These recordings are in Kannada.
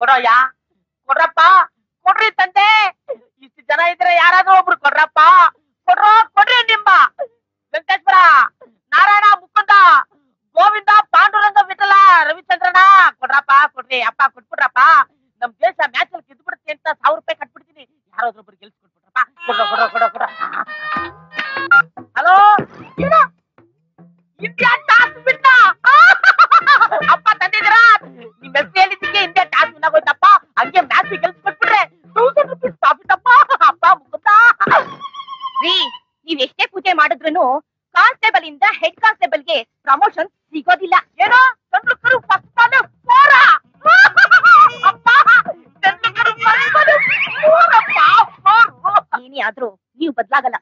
ಕೊಡೋಯ್ಯ, ಕೊಡ್ರಪ್ಪ, ಕೊಡ್ರಿ ತಂದೆ. ಇಷ್ಟು ಜನ ಇದ್ರೆ ಯಾರಾದ್ರೂ ಒಬ್ರು ಕೊಡ್ರಪ್ಪ, ಕೊಡ್ರಿ ನಿಮ್ಮ ವೆಂಕಟೇಶ್ವರ, ನಾರಾಯಣ, ಮುಕುಂದ, ಗೋವಿಂದ, ಪಾಂಡುರಂಗ, ವಿಠಲ, ರವಿಚಂದ್ರನ ಕೊಡ್ರಪ್ಪ, ಕೊಡ್ರಿ ಅಪ್ಪ, ಕೊಟ್ಬಿಡ್ರಪ್ಪ. ನಮ್ ದೇಶ ಮ್ಯಾಚ್ ಅಲ್ಲಿ ಗೆದ್ಬಿಡುತ್ತೆ ಅಂತ 1000 ರೂಪಾಯಿ ಕಟ್ಬಿಡ್ತೀನಿ. ಯಾರಾದ್ರೊಬ್ರು ಗೆಲ್ಸ್ಕೊಟ್ಬಿಟ್ರಪ್ಪ. ಕೊಡ್ರ. Hello, India toss win. ಅಪ್ಪ ತಂದಿದ್ದೀರಾ? ನಿಮ್ ಹೆಸರು ಹೇಳಿದ್ದಕ್ಕೆ ಇಂಡಿಯಾ ಟಾಸ್ ವಿನ್ ಆಗೋಯ್ತಪ್ಪ. ಹಂಗೆ ಮ್ಯಾಚ್ ಗೆಲ್ಸ್ಕೊಟ್ಬಿಟ್ರೆ 1000 ರೂಪಾಯಿ ಪ್ರಾಫಿಟ್ ಅಪ್ಪ. ಅಪ್ಪ ಮುಕುಂದ, ನೀವ್ ಎಷ್ಟೇ ಪೂಜೆ ಮಾಡಿದ್ರು ಕಾನ್ಸ್ಟೇಬಲ್ ಇಂದ ಹೆಡ್ ಕಾನ್ಸ್ಟೇಬಲ್ ಗೆ ಪ್ರಮೋಷನ್ ಸಿಗೋದಿಲ್ಲ. ಏನೋ ತೆಂಡೂಲ್ಕರ್ ಫಸ್ಟ್ ಬಾಲ್ 4. ಏನೇ ಆದ್ರೂ ನೀವು ಬದಲಾಗಲ್ಲ.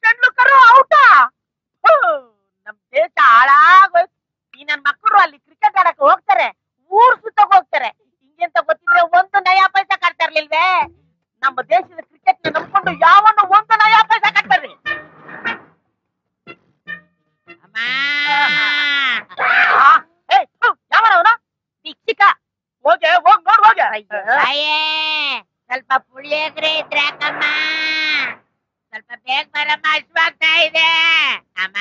ತೆಂಡೂಲ್ಕರ್ ಔಟ. ನಮ್ ದೇಶ ಹಾಳಾಗೋಯ್ತು. ಈ ನನ್ ಮಕ್ಕಳು ಅಲ್ಲಿ ಕ್ರಿಕೆಟ್ ಆಡಕ್ಕೆ ಹೋಗ್ತಾರೆ, ಊರ್ ಸುತ್ತಕ್ ಹೋಗ್ತಾರೆ. ಹಿಂಗೆಂತ ಗೊತ್ತಿದ್ರೆ 1 ನಯಾ ಪೈಸಾ ಕಟ್ತಾ ಇರ್ಲಿಲ್ವೇ? ನಮ್ಮ ದೇಶದ ಕ್ರಿಕೆಟ್ ನ ನಂಬ್ಕೊಂಡು ಯಾವನು 1 ನಯಾ ಪೈಸಾ ಕಟ್ತಾರ್ರಿ. ಯಾವನವನ ಭಿಕ್ಷಿಕ. ಹೋಗ್ ನೋಡ್ ಹೋಗ. ಸ್ವಲ್ಪ ಪುಳಿಯೋಗರೆ ಇದ್ರೆ ಅಕ್ಕಮ್ಮ, ಸ್ವಲ್ಪ ಬೇಗ ಬರಮ್ಮ, ಹಶ್ವಾಗ್ತಾ ಇದೆ ಅಮ್ಮ.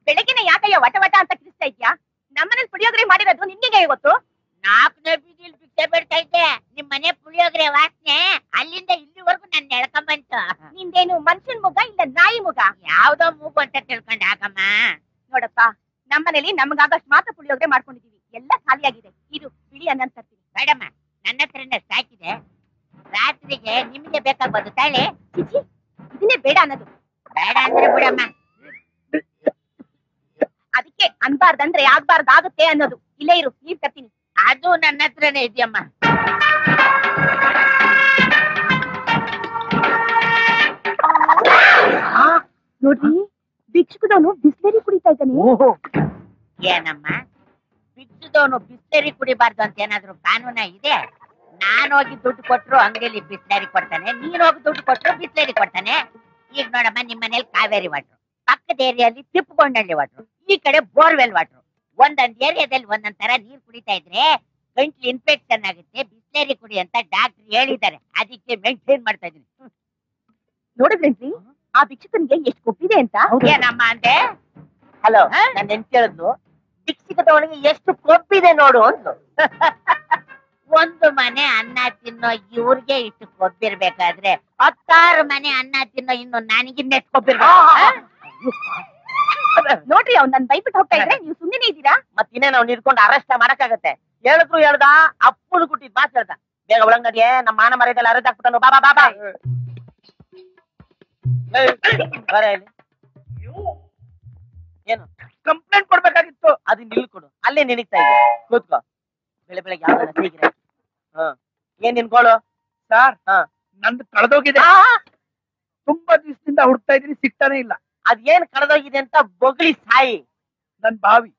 ಬೆಳಗ್ಗೆನೆ ಯಾಕಯ್ಯ ವಟ ವಟ ಅಂತ ಕಿರಿಸ್ತಾ ಇದ್ಯಾ? ನಮ್ಮನೇಲಿ ಪುಳಿಯೋಗರೆ ಮಾಡಿರೋದು ನಿನ್ಗೆ ಗೊತ್ತು? 4ನೇ ಬೀದಿಲಿ ಭಿಕ್ಷೆ ಬಿಡ್ತಾ ಇದ್ದೆ. ನಿಮ್ ಮನೆ ಪುಳಿಯೋಗರೆ ವಾಸನೆ ಅಲ್ಲಿಂದ ಇಲ್ಲಿವರೆಗೂ ನನ್ನ ಎಳ್ಕೊಂಬಂತು. ನಿಂದೇನು ಮನುಷ್ಯನ್ ಮುಗ ಇಲ್ಲ ನಾಯಿ ಮುಗ? ಯಾವ್ದೋ ಮೂಗು ಅಂತ ತಿಳ್ಕೊಂಡೆ ಆಗಮ್ಮ. ನೋಡಪ್ಪ, ನಮ್ಮನೇಲಿ ನಮ್ಗಾಗಷ್ಟು ಮಾತ್ರ ಪುಳಿಯೋಗರೆ ಮಾಡ್ಕೊಂಡಿದೀವಿ. ಎಲ್ಲ ಖಾಲಿಯಾಗಿದೆ. ಇದು ಬಿಳಿ ಅನ್ನ ತರ್ತೀನಿ. ಬೇಡಮ್ಮ, ನನ್ನ ಹತ್ರನೇ ಸಾಕಿದೆ. ರಾತ್ರಿಗೆ ನಿಮಗೆ ಬೇಕಾಗ್ಬೋದು ತಾಳೆ. ಚಿಚಿ, ಇದನ್ನೇ ಬೇಡ ಅನ್ನೋದು. ಬೇಡ ಅಂದ್ರೆ ಬಿಡಮ್ಮ. ಅದಕ್ಕೆ ಅನ್ಬಾರ್ದಂದ್ರೆ ಆಗ್ಬಾರ್ದಾಗುತ್ತೆ ಅನ್ನೋದು. ಇಲ್ಲೇ ಇರು, ನೀರ್ ತರ್ತೀನಿ. ಅದು ನನ್ನ ಹತ್ರನೇ ಇದೆಯಮ್ಮ. ನೋಡ್ರಿ, ಭಿಕ್ಷುಕದವನು ಬಿಸ್ಲೇರಿ ಕುಡಿತಾ ಇದ್ದಾನೆ. ಏನಮ್ಮ, ಭಿಕ್ಷುದವನು ಬಿಸ್ಲೇರಿ ಕುಡಿಬಾರ್ದು ಅಂತ ಏನಾದ್ರು ಕಾನೂನ ಇದೆ? ನಾನ್ ಹೋಗಿ ದುಡ್ಡು ಕೊಟ್ರು ಅಂಗಡಿಯಲ್ಲಿ ಬಿಸ್ಲೇರಿ ಕೊಡ್ತಾನೆ, ನೀನ್ ಹೋಗಿ ದುಡ್ಡು ಕೊಟ್ರು ಬಿಸ್ಲೇರಿ ಕೊಡ್ತಾನೆ. ಈಗ ನೋಡಮ್ಮ, ನಿಮ್ ಮನೇಲಿ ಕಾವೇರಿ ವಾಟ್ರು, ಪಕ್ಕದ ಏರಿಯಲ್ಲಿ ತಿಪ್ಪಗೊಂಡಳ್ಳಿ ವಾಟ್ರು, ಈ ಕಡೆ ಬೋರ್ವೆಲ್ ವಾಟ್ರು. ಒಂದೊಂದ್ ಏರಿಯಾದಲ್ಲಿ ಒಂದೊಂದ್ ತರ ನೀರ್ ಕುಡಿತಾ ಇದ್ರೆ ಗಂಟ್ಲು ಇನ್ಫೆಕ್ಷನ್ ಆಗುತ್ತೆ, ಬಿಸ್ಲೇರಿ ಕುಡಿ ಅಂತ ಡಾಕ್ಟರ್ ಹೇಳಿದ್ದಾರೆ. ಅದಕ್ಕೆ ಮೇಂಟೈನ್ ಮಾಡ್ತಾ ಇದೀನಿ. ನೋಡಿದ್ರೇನ್ರಿ ಆ ಭಿಕ್ಷುಕನಿಗೆ ಎಷ್ಟು ಕೊಪ್ಪಿದೆ ಅಂತ? ಏನಮ್ಮ ಅಂದೆ? ಹಲೋ, ನಾನು ಎಂತ ಹೇಳಿದ್ಲು? ಭಿಕ್ಷುಕದವನಿಗೆ ಎಷ್ಟು ಕೊಬ್ಬಿದೆ ನೋಡು ಅಂದ್ಲು. ಒಂದು ಮನೆ ಅನ್ನ ತಿನ್ನೋ ಇವ್ರಿಗೆ ಇಷ್ಟು ಕೊಬ್ಬಿರ್ಬೇಕಾದ್ರೆ 10 ಮನೆ ಅನ್ನ ತಿನ್ನೋ ಇನ್ನು ನನಗಿನ್ನೆಷ್ಟು ಕೊಬ್ಬಿರ್ಬೇಕು? ನೋಡ್ರಿ, ಅವ್ನು ನನ್ ಬೈಬಿಟ್ಟು ಹೋಗ್ತಾ ಇದ್ರೆ ನೀವು ಸುಮ್ಮನೆ ಇದ್ದೀರಾ? ಮತ್ತಿನ್ನೇ ನಾವು ನಿಂತ್ಕೊಂಡು ಅರೆಸ್ಟ್ ಮಾಡಕ್ಕಾಗತ್ತೆ? ಹೇಳಿದ್ರು ಹೇಳ್ದ, ಅಪ್ಪನು ಕುಟ್ಟಿದ್ ಮಾತು ಹೇಳ್ದ. ಬೇಗ ಒಳಗ್ ನಡಿಯೇ, ನಮ್ಮ ಮಾನ ಮರ್ಯಾದೆಲ್ಲ ಅರೆಸ್ಟ್ ಆಗ್ಬಿಟ್ಟನು. ಬಾಬಾ ಬಾಬಾ ಬರ ಇಲ್ಲಿ. ಏನು ಕಂಪ್ಲೇಂಟ್ ಕೊಡ್ಬೇಕಾಗಿತ್ತು? ಅದು ನಿಲ್ಕೊಡು, ಅಲ್ಲೇ ನಿನಗ್ತಾ ಇದೆ. ಕೂತ್ಕೋ. ಬೆಳಗ್ಗೆ ಯಾವ್ದನ್ನ ಹೀಗಿದೆ. ಏನ್ ನಿನ್ಕೊಳ್ಳು ಸರ್? ನಂದು ಕಳೆದೋಗಿದೆ. ತುಂಬಾ ದಿವಸದಿಂದ ಹುಡುಕ್ತಾ ಇದ್ದೀನಿ, ಸಿಗ್ತಾನೆ ಇಲ್ಲ. ಅದೇನ್ ಕಳೆದೋಗಿದೆ ಅಂತ ಬೊಗಳಿ ಸಾಯಿ. ನನ್ ಬಾವಿ.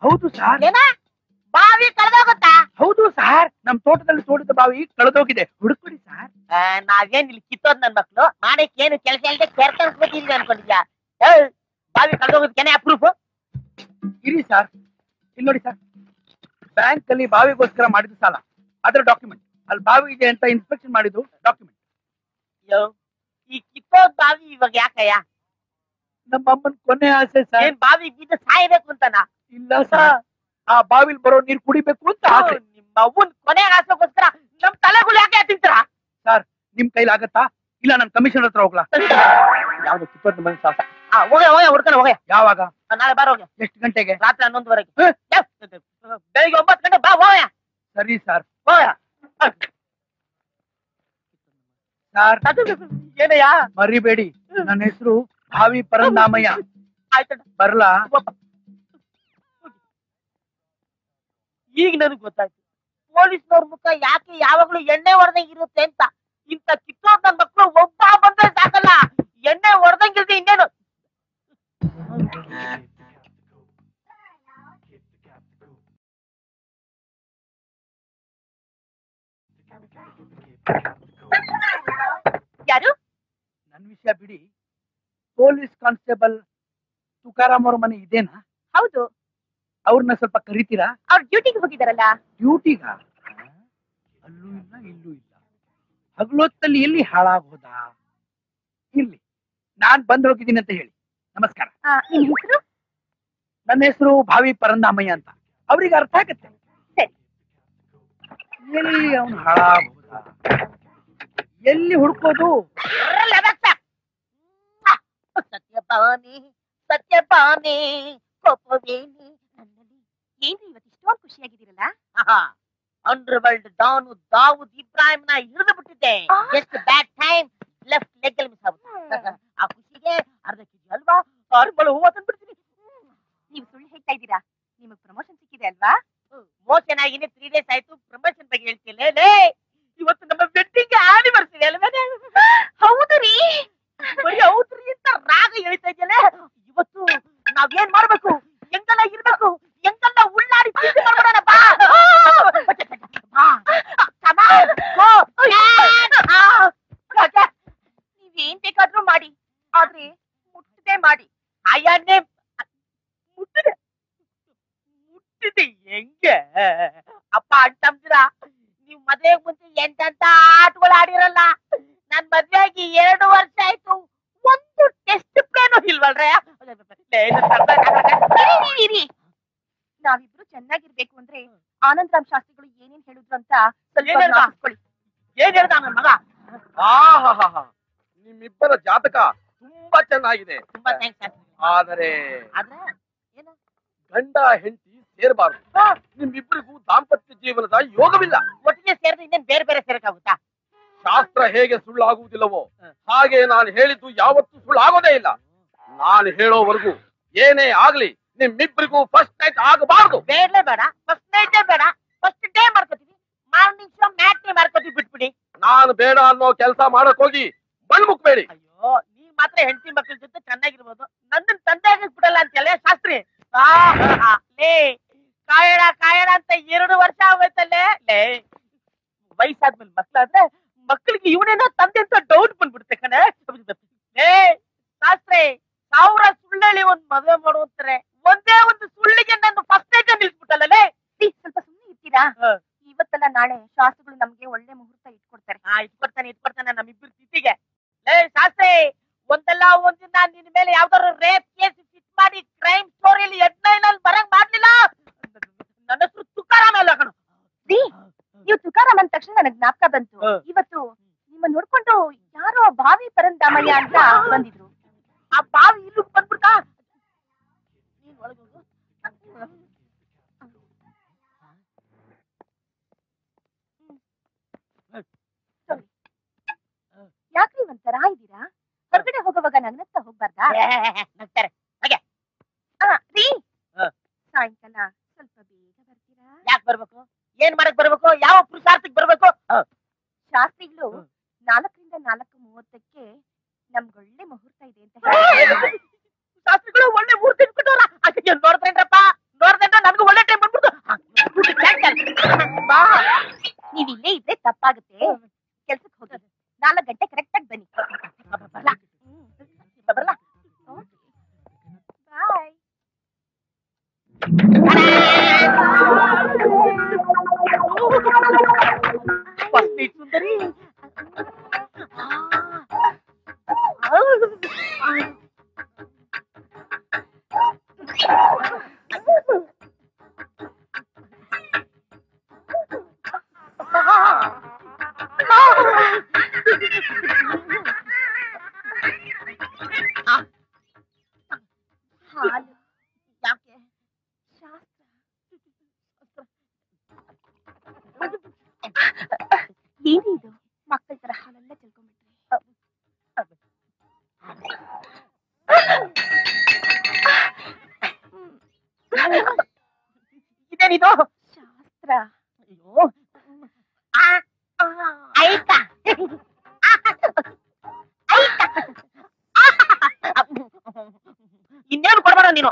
ಹೌದು ಸರ್. ಏನ ಬಾವಿ ಕಳೆದೋಗುತ್ತಾ? ಹೌದು ಸರ್, ನಮ್ ತೋಟದಲ್ಲಿ ತೋಟದ ಬಾವಿ ಕಳೆದೋಗಿದೆ, ಹುಡುಕ್ಬಿಡಿ ಸರ್. ನಾವೇನ್ ಇಲ್ಲಿ ಕಿತ್ತೋದ್ ನನ್ ಮಕ್ಳು ಮಾಡಕ್ ಏನು ಕೆಲಸ ಇಲ್ಲದೆ ಕೇರ್ಕೊಂಡ್ಬಿಟ್ಟಿದ್ವಿ ಅನ್ಕೊಂಡಿದ್ಯಾ? ಬಾವಿ ಕಳೆದೋಗೋದಕ್ಕೇನೆ ಅಪ್ರೂಫ್? ಇರಿ ಸರ್, ಇಲ್ಲಿ ನೋಡಿ ಸರ್, ಬ್ಯಾಂಕ್ ಅಲ್ಲಿ ಬಾವಿಗೋಸ್ಕರ ಮಾಡಿದ ಸಾಲ, ಅದರ ಡಾಕ್ಯುಮೆಂಟ್. ಅಲ್ಲಿ ಬಾವಿ ಇದೆ ಅಂತ ಇನ್ಸ್ಪೆಕ್ಷನ್ ಮಾಡಿದ್ದು ಡಾಕ್ಯುಮೆಂಟ್. ಈ ಕಿತ್ತೋದ್ ಬಾವಿ ಇವಾಗ ಯಾಕಯ್ಯ? ನಮ್ಮ ಅಮ್ಮನ್ ಕೊನೆ ಆಸೆ ಸರ್. ಏನ್ ಬಾವಿ ಬಿದ್ದು ಸಾಯ್ಬೇಕು ಅಂತನಾ? ಇಲ್ಲ ಸರ್, ಆ ಬಾವಿಲ್ ಬರೋ ನೀರ್ ಕುಡಿಬೇಕು ಅಂತ ಆಸೆ. ನಿಮ್ಮ ಅವ್ವನ್ ಕೊನೆ ಆಸೆಗೋಸ್ಕರ ನಮ್ ತಲೆಗಳು ಯಾಕೆ ತಿಂತೀರಾ? ಸರ್, ನಿಮ್ ಕೈಲಿ ಆಗತ್ತಾ? ಇಲ್ಲ ನನ್ ಕಮಿಷನರ್ ಹತ್ರ ಹೋಗ್ಲಾ? ಯಾವ್ದು ಕಿತ್ತೋದ್ ಮನೆ ಸಾಹಸ? ಹೋಗ ಹುಡ್ತಾನೆ, ಹೋಗ. ಯಾವಾಗ? ನಾಳೆ ಬಾರ. ಹೋಗ. ಎಷ್ಟು ಗಂಟೆಗೆ? ರಾತ್ರಿ 11:30. ಬೆಳಿಗ್ಗೆ 9 ಗಂಟೆ ಬಾ. ಹೋಗ. ಸರಿ ಸರ್. ಹೋಗ. ಸರ್, ಏನಯ್ಯ? ಮರಿಬೇಡಿ, ನನ್ನ ಹೆಸರು ಭಾವಿ ಪರಂದಾಮಯ್ಯ. ಆಯ್ತ, ಬರ್ಲಾ? ಈಗ ನನಗ್ ಗೊತ್ತಾಯ್ತು ಪೊಲೀಸ್ನವ್ರ ಮುಖ ಯಾಕೆ ಯಾವಾಗ್ಲೂ ಎಣ್ಣೆ ಹೊಡೆದಂಗ್ ಇರುತ್ತೆ ಅಂತ. ಇಂತ ಕಿತ್ತೋದ್ ನನ್ ಮಕ್ಳು ಒಬ್ಬ ಬಂದ್ರೆ ಸಾಕಲ್ಲ, ಎಣ್ಣೆ ಹೊಡೆದಂಗಿಲ್ದೆ ಇನ್ನೇನು. ಯಾರು? ನನ್ ವಿಷಯ ಬಿಡಿ, ಪೊಲೀಸ್ ಕಾನ್ಸ್ಟೇಬಲ್ ತುಕಾರಾಮ್ ಅವ್ರ ಮನೆ ಇದೇನಾ? ಹೌದು. ಅವ್ರನ್ನ ಸ್ವಲ್ಪ ಕರಿತೀರಾ? ಅವ್ರ ಡ್ಯೂಟಿಗೆ ಹೋಗಿದಾರಲ್ಲ. ಡ್ಯೂಟಿಗ? ಅಲ್ಲೂ ಇಲ್ಲ ಇಲ್ಲೂ ಇಲ್ಲ. ಹಗಲೊತ್ತಲ್ಲಿ ಎಲ್ಲಿ ಹಾಳಾಗೋದ? ಇಲ್ಲಿ ನಾನ್ ಬಂದ್ ಹೋಗಿದ್ದೀನಿ ಅಂತ ಹೇಳಿ. ನಮಸ್ಕಾರ. ನಿಮ್ ಹೆಸರು? ನನ್ನ ಹೆಸರು ಭಾವಿ ಪರಂದಾಮಯ್ಯ ಅಂತ. ಅವ್ರಿಗೆ ಅರ್ಥ ಆಗತ್ತೆ. ಎಲ್ಲಿ ಅವನು ಹಾಳಾಗೋದ? ಎಲ್ಲಿ ಹುಡ್ಕೋದು? ಸತ್ಯಭಾಮಿ ಸತ್ಯಭಾಮಿ ಕೋಪವೇನಿ ನನ್ನಲ್ಲಿ. ಏನ್ರಿ ಇವತ್ತು ಇಷ್ಟೊಂದು ಖುಷಿಯಾಗಿದ್ದೀರಲ್ಲ? ಅಂಡರ್ ವರ್ಲ್ಡ್ ಡಾನು ದಾವೂದ್ ಇಬ್ರಾಹಿಂನ ಹಿಡಿದು ಬಿಟ್ಟಿದ್ದೆ. ಎಷ್ಟು ಬ್ಯಾಡ್ ಟೈಮ್, ಲೆಫ್ಟ್ ಲೆಗ್ ಅಲ್ಲಿ ಮಿಸ್ ಆಗುತ್ತೆ. ಆ ಖುಷಿಗೆ ಅರ್ಧ ಕೆಜಿ ಅಲ್ವಾ ಕಾರುಗಳು ಹೂವ ತಂದ್ಬಿಡ್ತೀನಿ. ನೀವು ಸುಳ್ಳು ಹೇಳ್ತಾ ಇದ್ದೀರಾ? ನಿಮಗ್ ಪ್ರಮೋಷನ್ ಸಿಕ್ಕಿದೆ ಅಲ್ವಾ? ಮೋಷನ್ ಆಗಿನೇ 3 days ಆಯ್ತು. ಪ್ರಮೋಷನ್ ಬಗ್ಗೆ ಹೇಳ್ತಿಲ್ಲ. ಇವತ್ತು ನಮ್ಮ ವೆಡ್ಡಿಂಗ್ ಆನಿವರ್ಸರಿ ಅಲ್ವೇ? ಹೌದು ರೀ. ಹೌದ್ರಿ ಅಂತ ರಾಗ ಹೇಳ್ತಾ ಇದೆಯಲ್ಲ. ಇವತ್ತು ನಾವೇನ್ ಮಾಡ್ಬೇಕು, ಹೆಂಗೆಲ್ಲ ಇರ್ಬೇಕು, ಹೆಂಗೆಲ್ಲ ಉಳ್ಳಾಡಿ ಪ್ರೀತಿ ಮಾಡ್ಬಿಡೋಣ ಬಾ. ನೀವೇನ್ ಬೇಕಾದ್ರೂ ಮಾಡಿ, ಆದ್ರೆ ಮುಟ್ಟದೆ ಮಾಡಿ. ಅಯ್ಯನ್ನೇ ಮುಟ್ಟಿದೆ ಮುಟ್ಟಿದೆ ಹೆಂಗೆ? ಅಪ್ಪ ಅಂತಂದಿರ ನೀವ್ ಮದ್ವೆಗ್ ಮುಂಚೆ ಎಂತೆಂತ ಆಟಗಳು ಆಡಿರಲ್ಲ. ನಾನ್ ಮದ್ವೆ ಆಗಿ 2 ವರ್ಷ ಆಯ್ತು, ಒಂದು ಟೆಸ್ಟ್ ಪ್ಲೇನು ಇಲ್ವಲ್ರೇ? ನಾವಿಬ್ರು ಚೆನ್ನಾಗಿರ್ಬೇಕು ಅಂದ್ರೆ ಆನಂದರಾಮ್ ಶಾಸ್ತ್ರಿಗಳು ಏನೇನ್ ಹೇಳಿದ್ರು ಅಂತ ಸ್ವಲ್ಪ ಜ್ಞಾಪಿಸ್ಕೊಳ್ಳಿ. ಏನ್ ಹೇಳ್ದ ನನ್ನ ಮಗ? ನಿಮ್ಮಿಬ್ಬರ ಜಾತಕ ತುಂಬಾ ಚೆನ್ನಾಗಿದೆ. ತುಂಬಾ ಥ್ಯಾಂಕ್ಸ್. ಆದರೆ ಆದ್ರೆ ಏನು? ಗಂಡ ಹೆಂಡತಿ ಸೇರಬಾರದು. ನಿಮ್ಮಿಬ್ಬರಿಗೂ ದಾಂಪತ್ಯ ಜೀವನದ ಯೋಗವಿಲ್ಲ. ಒಟ್ಟಿಗೆ ಸೇರಿದ್ರೆ ಇನ್ನೇನ್ ಬೇರೆ ಬೇರೆ ಸೇರಕ್ಕಾಗುತ್ತಾ? ಶಾಸ್ತ್ರ ಹೇಗೆ ಸುಳ್ಳಾಗುವುದಿಲ್ಲವೋ ಹಾಗೆ ನಾನು ಹೇಳಿದ್ದು ಯಾವತ್ತೂ ಸುಳ್ಳಾಗೋದೇ ಇಲ್ಲ. ನಾನು ಹೇಳೋವರೆಗೂ ಏನೇ ಆಗ್ಲಿ ನಿಮ್ಮಿಬ್ಬರಿಗೂ ಫಸ್ಟ್ ನೈಟ್ ಆಗಬಾರದು. ಬೇಡಲೇ ಬೇಡ, ಫಸ್ಟ್ ನೈಟೇ ಬೇಡ, ಫಸ್ಟ್ ಡೇ ಮಾಡ್ಕೋತೀವಿ. ಮಾರ್ನಿಂಗ್ ಶೋ ಮ್ಯಾಟ್ನಿ ಮಾಡ್ಕೋತೀವಿ, ಬಿಟ್ಬಿಡಿ. ನಾನು ಬೇಡ ಅನ್ನೋ ಕೆಲಸ ಮಾಡಕ್ ಹೋಗಿ ಬಣ್ಮುಕ್ಬೇಡಿ. ಅಯ್ಯೋ, ನೀವ್ ಮಾತ್ರ ಹೆಂಡತಿ ಮಕ್ಕಳ ಜೊತೆ ಚೆನ್ನಾಗಿರ್ಬೋದು, ನನ್ನ ತಂದೆ ಬಿಡಲ್ಲ ಅಂತೆಲ್ಲ ಶಾಸ್ತ್ರಿ. ಲೇ ಕಾಯಣ ಕಾಯಣ ಅಂತ 2 ವರ್ಷ ಆಗೋಯ್ತಲ್ಲೇ. ಲೇ ವಯಸ್ಸಾದ್ಮೇಲೆ ಮಕ್ಳಾದ್ರೆ ಮಕ್ಕಳಿಗೆ ಇವನೇನೋ ತಂದೆ ಅಂತ ಡೌಟ್ ಬಂದ್ಬಿಡುತ್ತೆ ಕಣೆ. ಲೇ ಶಾಸ್ತ್ರಿ, 1000 ಸುಳ್ಳೇಳಿ ಒಂದ್ ಮದುವೆ ಮಾಡುವಂತಾರೆ, ಒಂದೇ ಒಂದು ಸುಳ್ಳಿಗೆ ನನ್ನ ಫಸ್ಟ್ ನೈಟ್ ನಿಲ್ಸ್ಬಿಟ್ಟಲ್ಲೇ. ಸ್ವಲ್ಪ ಸುಮ್ಮನೆ ಇರ್ತೀರಾ? ಇವತ್ತಲ್ಲ ನಾಳೆ ಶಾಸ್ತ್ರಿಗಳು ನಮ್ಗೆ ಒಳ್ಳೆ ಮುಹೂರ್ತ ಇಟ್ಕೊಡ್ತಾರೆ. ಇಟ್ಕೊಡ್ತಾನೆ ನಮ್ಮಿಬ್ಬರು ತಿಥಿಗೆ. ಲೇ ಶಾಸ್ತ್ರಿ, ಒಂದಲ್ಲ ಒಂದಿನ ನಿನ್ ಮೇಲೆ ಯಾವ್ದಾದ್ರು ರೇಪ್ ಕೇಸ್ ಫಿಟ್ ಮಾಡಿ ಕ್ರೈಮ್ ಸ್ಟೋರಿಯಲ್ಲಿ ಹೆಡ್ಲೈನ್ ಅಲ್ಲಿ ಬರಂಗ್ ಮಾಡ್ಲಿಲ್ಲ, ನನ್ನ ಹೆಸರು ತುಕಾರಾಮ್ ಅಲ್ಲ ಕಣ. ನೀವು ತುಕಾರಾಮ್ ಅಂದ ತಕ್ಷಣ ನನಗ್ ಜ್ಞಾಪಕ ಬಂತು. ಇವತ್ತು ನಿಮ್ಮ ನೋಡ್ಕೊಂಡು ಯಾರೋ ಭಾವಿ ಪರಂದಾಮಯ್ಯ ಅಂತ ಬಂದಿದ್ರು. ಆ ಬಾವಿ ಇಲ್ಲೂ ಬಂದ್ಬಿಡ್ತಾ? ನೀನ್ ಒಳಗೋಗು. ಯಾಕ್ರಿ ಒಂಥರ ಇದ್ದೀರಾ? ಹೊರಗಡೆ ಹೋಗುವಾಗ ನಗ್ನಗ್ತಾ ಹೋಗ್ಬಾರ್ದಾ? ನಗ್ತಾರೆ ಹಾಗೆ. ರೀ, ಸಾಯಂಕಾಲ ಸ್ವಲ್ಪ ಬೇಗ ಬರ್ತೀರಾ? ಯಾಕೆ ಬರ್ಬೇಕು? ಏನ್ ಮಾಡಕ್ ಬರ್ಬೇಕು? ಯಾವ ಪುರುಷಾರ್ಥಕ್ಕೆ ಬರ್ಬೇಕು? ಶಾಸ್ತ್ರಿಗಳು 4ರಿಂದ 4:30ಕ್ಕೆ ನಮ್ಗೊಳ್ಳೆ ಮುಹೂರ್ತ ಇದೆ ಅಂತ ಶಾಸ್ತ್ರಿಗಳು ಒಳ್ಳೆ ಮುಹೂರ್ತ ಇಟ್ಬಿಟ್ಟವ್ರ. ನೋಡ್ತೇನ್ರಪ್ಪ, ನೋಡ್ತೇನ್ರ ನನ್ಗೂ ಒಳ್ಳೆ ಟೈಮ್ ಬಂದ್ಬಿಡ್ತು. ನೀವ್ ಇಲ್ಲೇ ಇದ್ರೆ ತಪ್ಪಾಗುತ್ತೆ. ಕೆಲ್ಸಕ್ಕೆ ಹೋಗಿ 4 ಗಂಟೆ ಕರೆಕ್ಟ್ ಆಗಿ ಬನ್ನಿ. ಬರಲ್ಲ. ಬಾಯ್. ಸುಂದರಿ, ಹಾಲು ಯಾಕೆ? ಏನಿದು? ಮಕ್ಕಳ ತರ ಹಾಲೆಲ್ಲ ಚೆಲ್ಕೊಂಡ್ಬಿಟ್ರಿ. ಇದೇನಿದು? ಶಾಸ್ತ್ರ. ಅಯ್ಯೋ, ಆಯ್ತಾ ಇನ್ನೇನು ಕೊಡ್ಬೇಡ ನೀನು.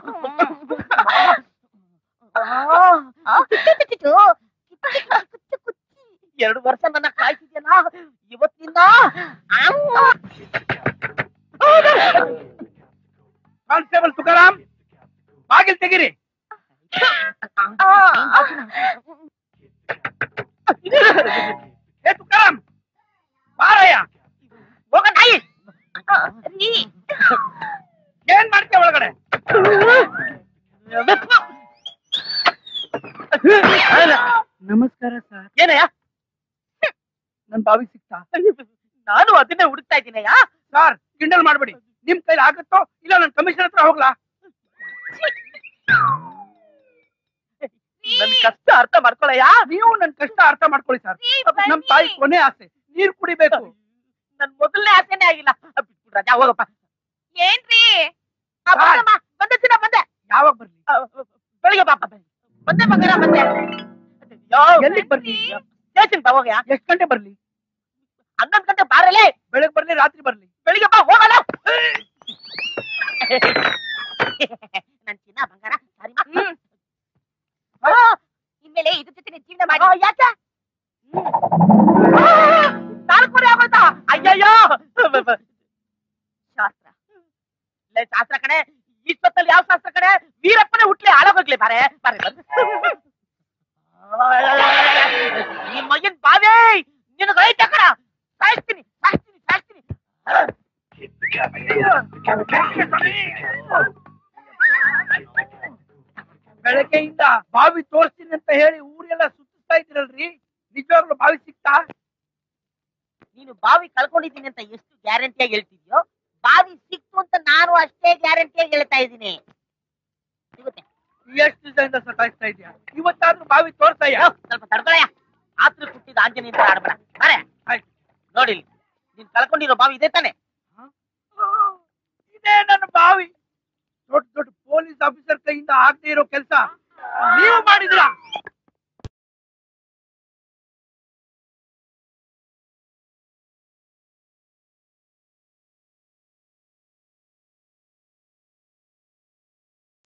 2 ವರ್ಷ ನನ್ನ ಕಾಯ್ತಿದ್ಯಲ್ಲ, ಇವತ್ತಿಂದ ಕಾನ್ಸ್ಟೇಬಲ್ ತುಕಾರಾಮ್, ಬಾಗಿಲ್ ತೆಗಿರಿ. ಏ ತುಕಾರಾಮ್ ಬಾರಯ್ಯ. ಹೋಗ ನಾಯಿ. ಏನ್ ಮಾಡ್ತೀಯ ಒಳಗಡೆ? ನಮಸ್ಕಾರ ಸರ್. ಏನಯ್ಯ? ನನ್ ಬಾವಿ ಸಿಕ್ತಾ? ನಾನು ಅದನ್ನೇ ಹುಡುಕ್ತಾ ಇದ್ದೀನಯ್ಯ. ಸರ್ ಗಿಂಡಲ್ ಮಾಡ್ಬೇಡಿ. ನಿಮ್ ಕೈಲಿ ಆಗುತ್ತೋ ಇಲ್ಲ ನನ್ ಕಮಿಷನ್ ಹತ್ರ ಹೋಗ್ಲಾ? ನನ್ ಕಷ್ಟ ಅರ್ಥ ಮಾಡ್ಕೊಳಯ್ಯ. ನೀವು ನನ್ ಕಷ್ಟ ಅರ್ಥ ಮಾಡ್ಕೊಳ್ಳಿ ಸರ್. ನಮ್ ತಾಯಿ ಕೊನೆ ಆಸೆ ನೀರ್ ಕುಡಿಬೇಕು. ನನ್ ಮೊದಲನೇ ಆಸೆನೇ ಆಗಿಲ್ಲ. ರಾಜಾ ಹೋಗಪ್ಪ. ಏನ್ರಿ? ಬಂದೆ ಚಿನ್ನ ಬಂದೆ. ಯಾವಾಗ ಬರ್ಲಿ? ಬೆಳಿಗ್ಗೆ ಪಾಪ ಬಂದೆ ಬಂಗಾರ ಬಂದೆ. ಎಲ್ಲಿಗ್ ಬರ್ಲಿ? ಸ್ಟೇಷನ್ ಬಾ ಹೋಗ್ಯಾ. ಎಷ್ಟ್ ಗಂಟೆ ಬರ್ಲಿ? 11 ಗಂಟೆ ಬಾರಲೇ. ಬೆಳಗ್ಗೆ ಬರ್ಲಿ ರಾತ್ರಿ ಬರ್ಲಿ? ಬೆಳಿಗ್ಗೆ ಬಾ ಹೋಗಲ್ಲ. ನನ್ ಚಿನ್ನ ಬಂಗಾರ ಸರಿ ಇನ್ಮೇಲೆ ಇದ್ರ ಜೊತೆ ಜೀವನ ಮಾಡಿ. ಯಾಕೆ 4 ಆಗೋಯ್ತಾ? ಅಯ್ಯಯ್ಯೋ ಶಾಸ್ತ್ರ ಶಾಸ್ತ್ರ ಕಡೆ. ಇಷ್ಟೊತ್ತಲ್ಲಿ ಯಾವ ಶಾಸ್ತ್ರ ಕಡೆ? ವೀರಪ್ಪನೇ ಹುಟ್ಲಿ ಹಾಳಾಗೋಗ್ಲಿ. ಬಾರೆ ಬಾರೆ ನಿಮ್ಮ ಮಗನ್ ಬಾವೇ ನಿನಗೈತೆ ಕಣ. ಸಾಯಿಸ್ತೀನಿ ಸಾಯಿಸ್ತೀನಿ ಸಾಯಿಸ್ತೀನಿ. ಬೆಳಗ್ಗೆಯಿಂದ ಬಾವಿ ತೋರಿಸ್ತೀನಿ ಅಂತ ಹೇಳಿ ಊರೆಲ್ಲ ಸುತ್ತಿಸ್ತಾ ಇದ್ದೀರಲ್ರಿ, ನಿಜವಾಗ್ಲೂ ಬಾವಿ ಸಿಕ್ತಾ? ನೀನು ಬಾವಿ ಕಳ್ಕೊಂಡಿದ್ದೀನಿ ಅಂತ ಎಷ್ಟು ಗ್ಯಾರಂಟಿಯಾಗಿ ಹೇಳ್ತಿದ್ಯೋ, ಬಾವಿ ಸಿಕ್ತು ಅಂತ ನಾನು ಅಷ್ಟೇ ಗ್ಯಾರಂಟಿಯಾಗಿ ಹೇಳ್ತಾ ಇದ್ದೀನಿ. ಸಿಗುತ್ತೆ. ಎಷ್ಟು ದಿವಸದಿಂದ ಸತಾಯಿಸ್ತಾ ಇದೆಯಾ? ಇವತ್ತಾದ್ರೂ ಬಾವಿ ತೋರ್ಸಯ್ಯ. ಸ್ವಲ್ಪ ತಡ್ಕೊಳಯ್ಯ. ಆತ್ರ ಹುಟ್ಟಿದ ಆಂಜನೇಯ ಅಂತ ಆಡ್ಬೇಡ. ಬಾರೆ ಆಯ್ತು. ನೋಡಿ ನೀನ್ ಕಳ್ಕೊಂಡಿರೋ ಬಾವಿ ಇದೆ ತಾನೆ? ಇದೇ ನನ್ನ ಬಾವಿ. ದೊಡ್ಡ ದೊಡ್ಡ ಪೊಲೀಸ್ ಆಫೀಸರ್ ಕೈಯಿಂದ ಆಗದೆ ಇರೋ ಕೆಲಸ ನೀವು ಮಾಡಿದ್ರ.